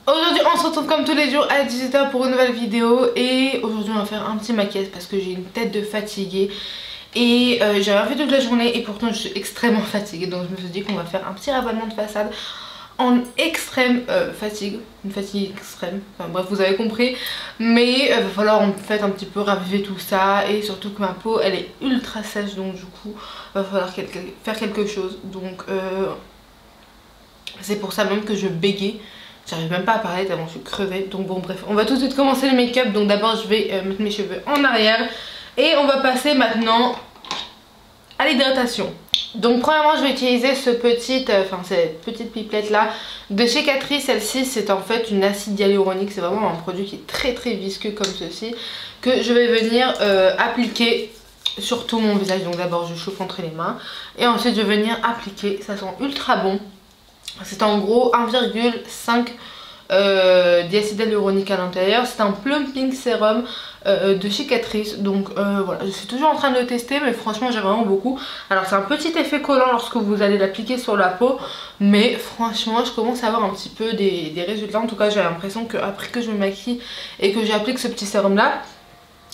Aujourd'hui on se retrouve comme tous les jours à 18h pour une nouvelle vidéo. Et aujourd'hui on va faire un petit maquillage parce que j'ai une tête de fatiguée. Et j'ai rien fait toute la journée et pourtant je suis extrêmement fatiguée. Donc je me suis dit qu'on va faire un petit ravalement de façade en extrême fatigue. Une fatigue extrême, enfin bref vous avez compris. Mais va falloir en fait un petit peu raviver tout ça. Et surtout que ma peau elle est ultra sèche. Donc du coup va falloir faire quelque chose. Donc c'est pour ça même que je bégaye. J'arrive même pas à parler tellement je suis crevée. Donc bon bref, on va tout de suite commencer le make-up. Donc d'abord je vais mettre mes cheveux en arrière. Et on va passer maintenant à l'hydratation. Donc premièrement je vais utiliser cette petite pipelette là de chez Catrice. Celle-ci c'est en fait une acide hyaluronique. C'est vraiment un produit qui est très visqueux comme ceci. Que je vais venir appliquer sur tout mon visage. Donc d'abord je chauffe entre les mains. Et ensuite je vais venir appliquer. Ça sent ultra bon. C'est en gros 1,5 d'acide hyaluronique à l'intérieur. C'est un plumping sérum de chez Catrice. Donc voilà, je suis toujours en train de le tester, mais franchement j'aime vraiment beaucoup. Alors c'est un petit effet collant lorsque vous allez l'appliquer sur la peau, mais franchement je commence à avoir un petit peu des résultats. En tout cas j'ai l'impression qu'après que je me maquille et que j'applique ce petit sérum là,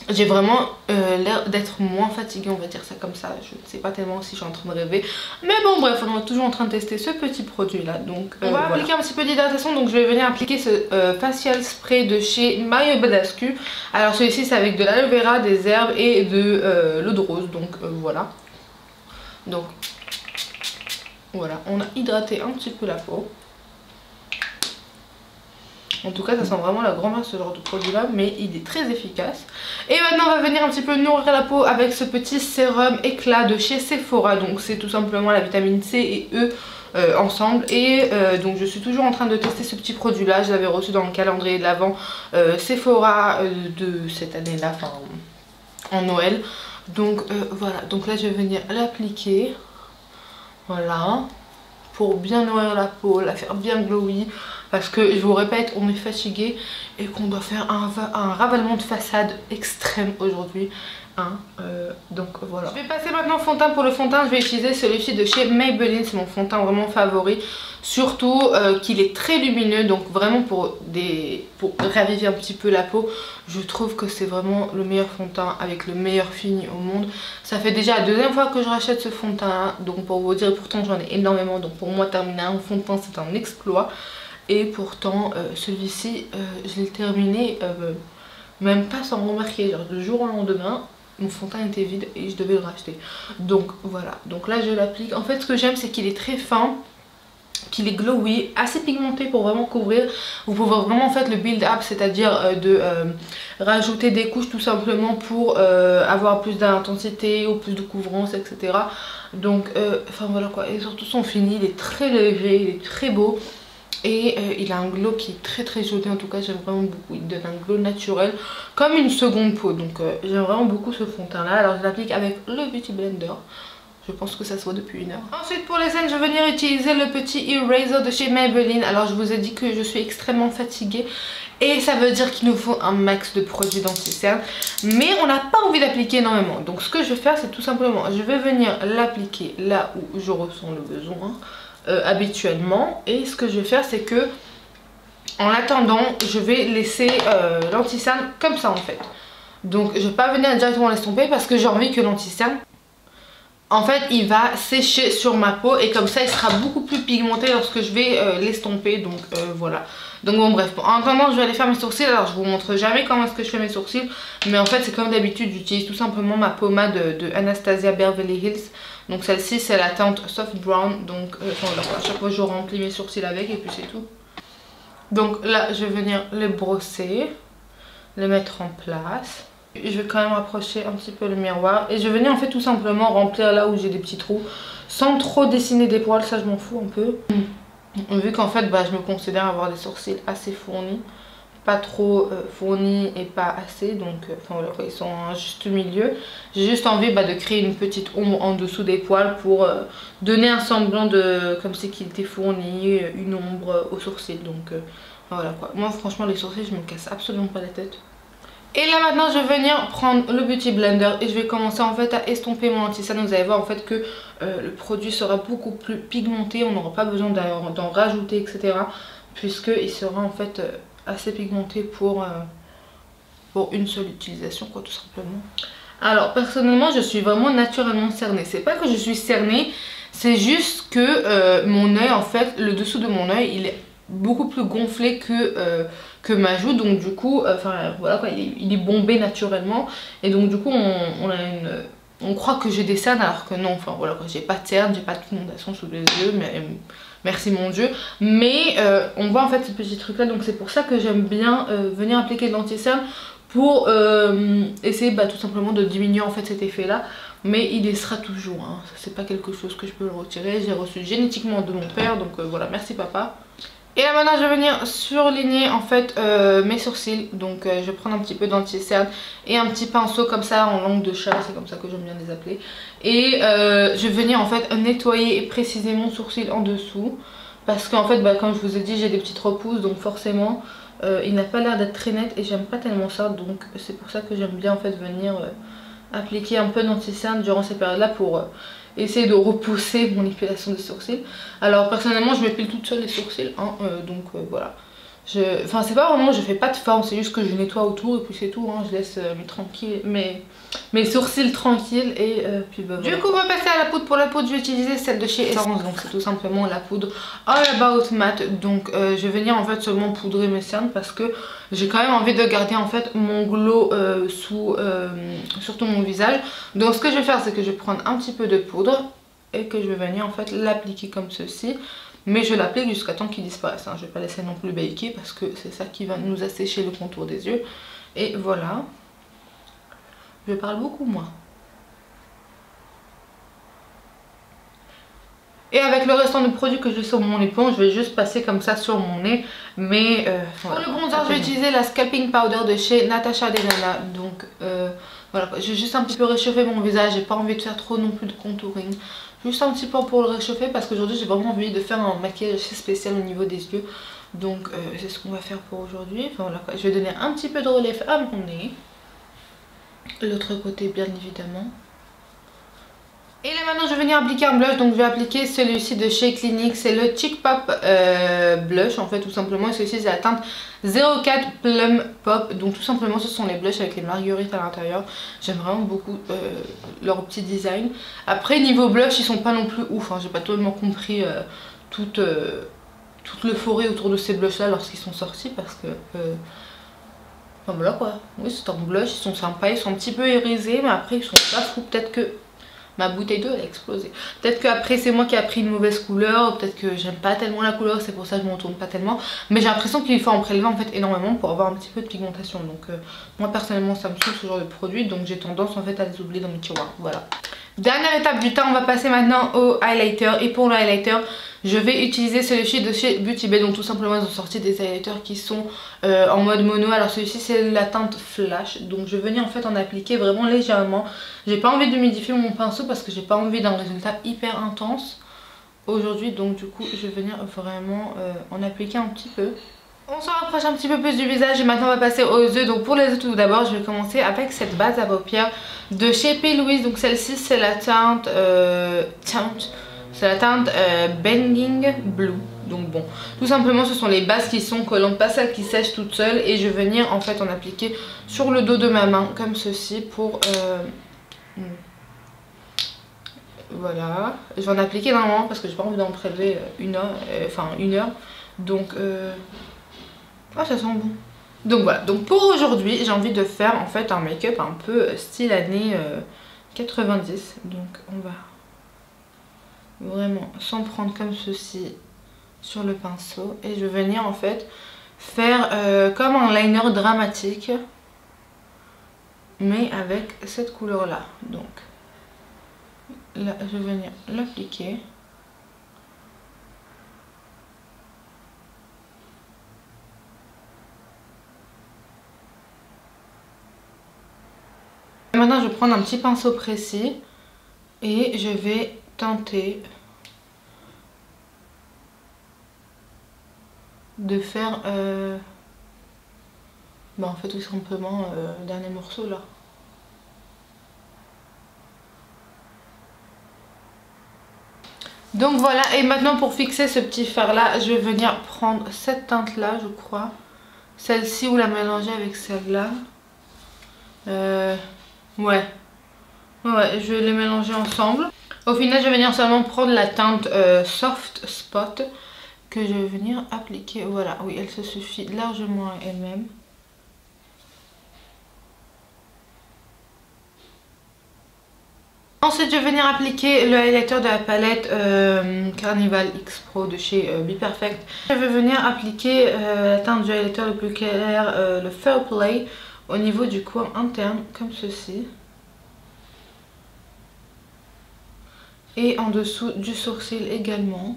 j'ai vraiment l'air d'être moins fatiguée, on va dire ça comme ça. Je ne sais pas tellement si je suis en train de rêver. Mais bon bref, on est toujours en train de tester ce petit produit là. Donc on va appliquer un petit peu d'hydratation. Donc je vais venir appliquer ce facial spray de chez Mario Badescu. Alors celui-ci c'est avec de l'aloe vera, des herbes et de l'eau de rose. Donc voilà. Donc voilà, on a hydraté un petit peu la peau. En tout cas ça sent vraiment la grand-mère ce genre de produit là, mais il est très efficace. Et maintenant on va venir un petit peu nourrir la peau avec ce petit sérum éclat de chez Sephora. Donc c'est tout simplement la vitamine C et E ensemble. Et donc je suis toujours en train de tester ce petit produit là. Je l'avais reçu dans le calendrier de l'Avent Sephora de cette année là, enfin en Noël. Donc voilà, donc là je vais venir l'appliquer. Voilà, pour bien nourrir la peau, la faire bien glowy. Parce que je vous répète, on est fatigué et qu'on doit faire un ravalement de façade extrême aujourd'hui. Donc voilà. Je vais passer maintenant au fond de teint. Pour le fond de teint, je vais utiliser celui-ci de chez Maybelline. C'est mon fond de teint vraiment favori. Surtout qu'il est très lumineux. Donc vraiment pour raviver un petit peu la peau, je trouve que c'est vraiment le meilleur fond de teint avec le meilleur fini au monde. Ça fait déjà la deuxième fois que je rachète ce fond de teint là. Donc pour vous dire, pourtant j'en ai énormément. Donc pour moi terminer un fond de teint c'est un exploit. Et pourtant celui-ci je l'ai terminé même pas sans remarquer, genre du jour au lendemain mon fond de teint était vide et je devais le racheter. Donc voilà, donc là je l'applique. En fait ce que j'aime c'est qu'il est très fin, qu'il est glowy, assez pigmenté pour vraiment couvrir. Vous pouvez vraiment en fait le build up, c'est à dire de rajouter des couches tout simplement pour avoir plus d'intensité ou plus de couvrance, etc. Donc enfin voilà quoi. Et surtout son fini, il est très léger, il est très beau. Et il a un glow qui est très joli. En tout cas j'aime vraiment beaucoup. Il donne un glow naturel comme une seconde peau. Donc j'aime vraiment beaucoup ce fond de teint là. Alors je l'applique avec le Beauty Blender. Je pense que ça se voit depuis une heure. Ensuite pour les cernes je vais venir utiliser le petit eraser de chez Maybelline. Alors je vous ai dit que je suis extrêmement fatiguée. Et ça veut dire qu'il nous faut un max de produits d'anti-cernes. Mais on n'a pas envie d'appliquer énormément. Donc ce que je vais faire c'est tout simplement, je vais venir l'appliquer là où je ressens le besoin. Habituellement. Et ce que je vais faire c'est que en attendant je vais laisser l'anti-cerne comme ça en fait. Donc je vais pas venir directement l'estomper parce que j'ai envie que l'anti-cerne en fait il va sécher sur ma peau et comme ça il sera beaucoup plus pigmenté lorsque je vais l'estomper. Donc voilà. Donc bon bref, en attendant je vais aller faire mes sourcils. Alors je vous montre jamais comment est-ce que je fais mes sourcils, mais en fait c'est comme d'habitude, j'utilise tout simplement ma pommade de Anastasia Beverly Hills. Donc celle-ci c'est la teinte soft brown. Donc voilà, à chaque fois je remplis mes sourcils avec et puis c'est tout. Donc là je vais venir les brosser, les mettre en place. Je vais quand même rapprocher un petit peu le miroir et je vais venir en fait tout simplement remplir là où j'ai des petits trous sans trop dessiner des poils, ça je m'en fous un peu. Vu qu'en fait je me considère avoir des sourcils assez fournis, pas trop fournis et pas assez, donc enfin voilà, ils sont en juste milieu. J'ai juste envie de créer une petite ombre en dessous des poils pour donner un semblant de comme si qu'il était fourni, une ombre aux sourcils. Donc voilà quoi. Moi franchement les sourcils je me casse absolument pas la tête. Et là maintenant je vais venir prendre le Beauty Blender et je vais commencer en fait à estomper mon anti-cerne. Vous allez voir en fait que le produit sera beaucoup plus pigmenté, on n'aura pas besoin d'en rajouter etc. puisqu'il sera en fait assez pigmenté pour une seule utilisation quoi, tout simplement. Alors personnellement je suis vraiment naturellement cernée, c'est pas que je suis cernée, c'est juste que mon œil en fait, le dessous de mon œil il est beaucoup plus gonflé que ma joue, donc du coup voilà quoi, il est bombé naturellement et donc du coup on croit que j'ai des cernes alors que non, enfin voilà quoi, j'ai pas de cernes, j'ai pas de pigmentation sous les yeux, mais merci mon dieu, mais on voit en fait ces petits trucs là, donc c'est pour ça que j'aime bien venir appliquer de l'anti-cerne pour essayer tout simplement de diminuer en fait cet effet là, mais il y sera toujours, hein. C'est pas quelque chose que je peux le retirer, j'ai reçu génétiquement de mon père, donc voilà, merci papa. Et là maintenant je vais venir surligner en fait mes sourcils, donc je vais prendre un petit peu d'anti-cerne et un petit pinceau comme ça en langue de chat, c'est comme ça que j'aime bien les appeler, et je vais venir en fait nettoyer et préciser mon sourcil en dessous, parce qu'en fait comme je vous ai dit j'ai des petites repousses, donc forcément il n'a pas l'air d'être très net et j'aime pas tellement ça, donc c'est pour ça que j'aime bien en fait venir appliquer un peu d'anti-cerne durant ces périodes là pour essayer de repousser mon épilation des sourcils. Alors personnellement je m'épile toute seule les sourcils, hein, donc voilà. Enfin c'est pas vraiment, je fais pas de forme, c'est juste que je nettoie autour et puis c'est tout, hein. Je laisse mes sourcils tranquilles et puis voilà. Du coup on va passer à la poudre. Pour la poudre je vais utiliser celle de chez Essence, donc c'est tout simplement la poudre All About Matte. Donc je vais venir en fait seulement poudrer mes cernes parce que j'ai quand même envie de garder en fait mon glow sur tout mon visage. Donc ce que je vais faire c'est que je vais prendre un petit peu de poudre et que je vais venir en fait l'appliquer comme ceci. Mais je l'applique jusqu'à temps qu'il disparaisse, hein. Je vais pas laisser non plus baker parce que c'est ça qui va nous assécher le contour des yeux. Et voilà. Je parle beaucoup moi. Et avec le restant de produits que j'ai sur mon éponge, je vais juste passer comme ça sur mon nez. Mais voilà. Pour le bronzer, je vais utiliser la Scalping Powder de chez Natasha Denona. Donc voilà, je vais juste un petit peu réchauffer mon visage. J'ai pas envie de faire trop non plus de contouring. Juste un petit peu pour le réchauffer parce qu'aujourd'hui j'ai vraiment envie de faire un maquillage assez spécial au niveau des yeux. Donc c'est ce qu'on va faire pour aujourd'hui. Enfin, voilà, je vais donner un petit peu de relief à mon nez. L'autre côté bien évidemment. Et là maintenant je vais venir appliquer un blush, donc je vais appliquer celui-ci de chez Clinique, c'est le Chick Pop blush en fait tout simplement, et celui-ci c'est la teinte 04 Plum Pop, donc tout simplement ce sont les blushs avec les marguerites à l'intérieur. J'aime vraiment beaucoup leur petit design. Après niveau blush ils sont pas non plus ouf, hein. J'ai pas totalement compris toute l'euphorie autour de ces blushs là lorsqu'ils sont sortis parce que... enfin voilà quoi, oui c'est un blush, ils sont sympas, ils sont un petit peu irisés mais après ils sont pas fous, peut-être que... ma bouteille d'eau elle a explosé. Peut-être qu'après c'est moi qui a pris une mauvaise couleur, peut-être que j'aime pas tellement la couleur, c'est pour ça que je m'en tourne pas tellement. Mais j'ai l'impression qu'il faut en prélever en fait énormément pour avoir un petit peu de pigmentation. Donc moi personnellement ça me saoule ce genre de produit, donc j'ai tendance en fait à les oublier dans mes tiroirs. Voilà. Dernière étape du temps, on va passer maintenant au highlighter. Et pour le highlighter, je vais utiliser celui-ci de chez Beauty Bay. Donc tout simplement ils ont sorti des highlighters qui sont en mode mono. Alors celui-ci c'est la teinte flash. Donc je vais venir en fait en appliquer vraiment légèrement. J'ai pas envie d'humidifier mon pinceau parce que j'ai pas envie d'un résultat hyper intense aujourd'hui. Donc du coup je vais venir vraiment en appliquer un petit peu. On se rapproche un petit peu plus du visage et maintenant on va passer aux yeux. Donc pour les yeux tout d'abord je vais commencer avec cette base à paupières de chez P. Louise. Donc celle-ci c'est la teinte Bending Blue. Donc bon, tout simplement ce sont les bases qui sont collantes, pas celles qui sèchent toutes seules. Et je vais venir en fait en appliquer sur le dos de ma main comme ceci pour... voilà, je vais en appliquer normalement parce que j'ai pas envie d'en prélever une heure. Donc ah ça sent bon. Donc voilà, donc pour aujourd'hui j'ai envie de faire en fait un make-up un peu style années 90. Donc on va vraiment s'en prendre comme ceci sur le pinceau. Et je vais venir en fait faire comme un liner dramatique. Mais avec cette couleur là. Donc là je vais venir l'appliquer. Maintenant je vais prendre un petit pinceau précis et je vais tenter de faire en fait tout simplement le dernier morceau là. Donc voilà, et maintenant pour fixer ce petit fard là, je vais venir prendre cette teinte là, je crois. Celle-ci ou la mélanger avec celle-là. Ouais, je vais les mélanger ensemble. Au final, je vais venir seulement prendre la teinte Soft Spot que je vais venir appliquer. Voilà, oui, elle se suffit largement à elle-même. Ensuite, je vais venir appliquer le highlighter de la palette Carnival X Pro de chez Be Perfect. Je vais venir appliquer la teinte du highlighter le plus clair, le Fair Play, au niveau du coin interne, comme ceci. Et en dessous du sourcil également.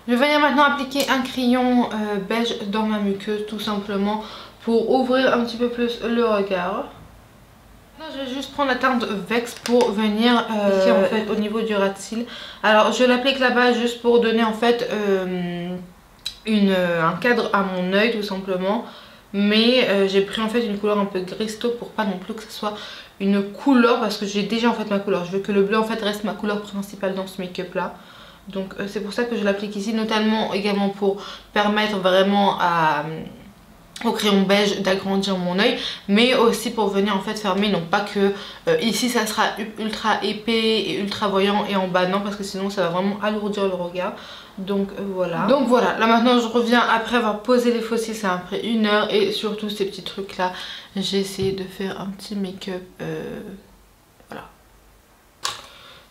Je vais venir maintenant appliquer un crayon beige dans ma muqueuse, tout simplement pour ouvrir un petit peu plus le regard. Je vais juste prendre la teinte Vex pour venir appliquer en fait au niveau du ras de cils. Alors je l'applique là-bas juste pour donner en fait un cadre à mon œil tout simplement. Mais j'ai pris en fait une couleur un peu gris taupe pour pas non plus que ce soit une couleur, parce que j'ai déjà en fait ma couleur. Je veux que le bleu en fait reste ma couleur principale dans ce make-up là. Donc c'est pour ça que je l'applique ici, notamment également pour permettre vraiment au crayon beige d'agrandir mon œil, mais aussi pour venir en fait fermer, non pas que ici ça sera ultra épais et ultra voyant et en bas non, parce que sinon ça va vraiment alourdir le regard. Donc voilà. Donc voilà, là maintenant je reviens après avoir posé les faux cils, ça m'a pris 1 heure, et surtout ces petits trucs là, j'ai essayé de faire un petit make-up voilà.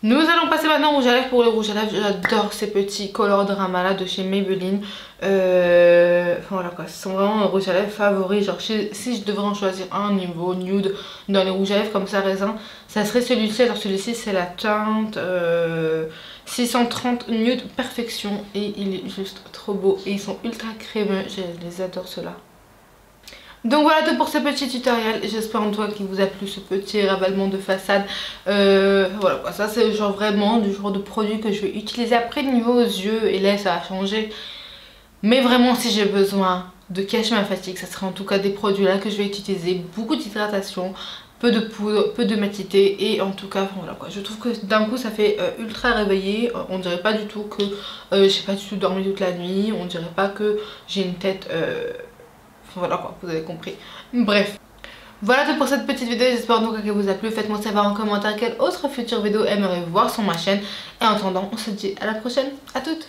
Nous allons passer maintenant au rouge à lèvres. Pour le rouge à lèvres, j'adore ces petits Color Drama là de chez Maybelline. Enfin voilà quoi, ce sont vraiment mes rouges à lèvres favoris. Genre si je devrais en choisir un niveau nude dans les rouges à lèvres comme ça raisin, ça serait celui-ci. Alors celui-ci c'est la teinte 630 Nude Perfection, et il est juste trop beau et ils sont ultra crémeux, je les adore ceux-là. Donc voilà tout pour ce petit tutoriel, j'espère en tout cas qu'il vous a plu, ce petit ravalement de façade. Voilà quoi, ça c'est genre vraiment du genre de produit que je vais utiliser. Après niveau aux yeux et là ça va changer, mais vraiment si j'ai besoin de cacher ma fatigue, ça sera en tout cas des produits là que je vais utiliser. Beaucoup d'hydratation, peu de poudre, peu de matité, et en tout cas voilà quoi, je trouve que d'un coup ça fait ultra réveillé. On dirait pas du tout que j'ai pas du tout dormi toute la nuit, on dirait pas que j'ai une tête voilà quoi, vous avez compris. Bref, voilà tout pour cette petite vidéo, j'espère donc qu'elle vous a plu. Faites-moi savoir en commentaire quelle autre future vidéo aimerez-vous voir sur ma chaîne, et en attendant on se dit à la prochaine, à toutes.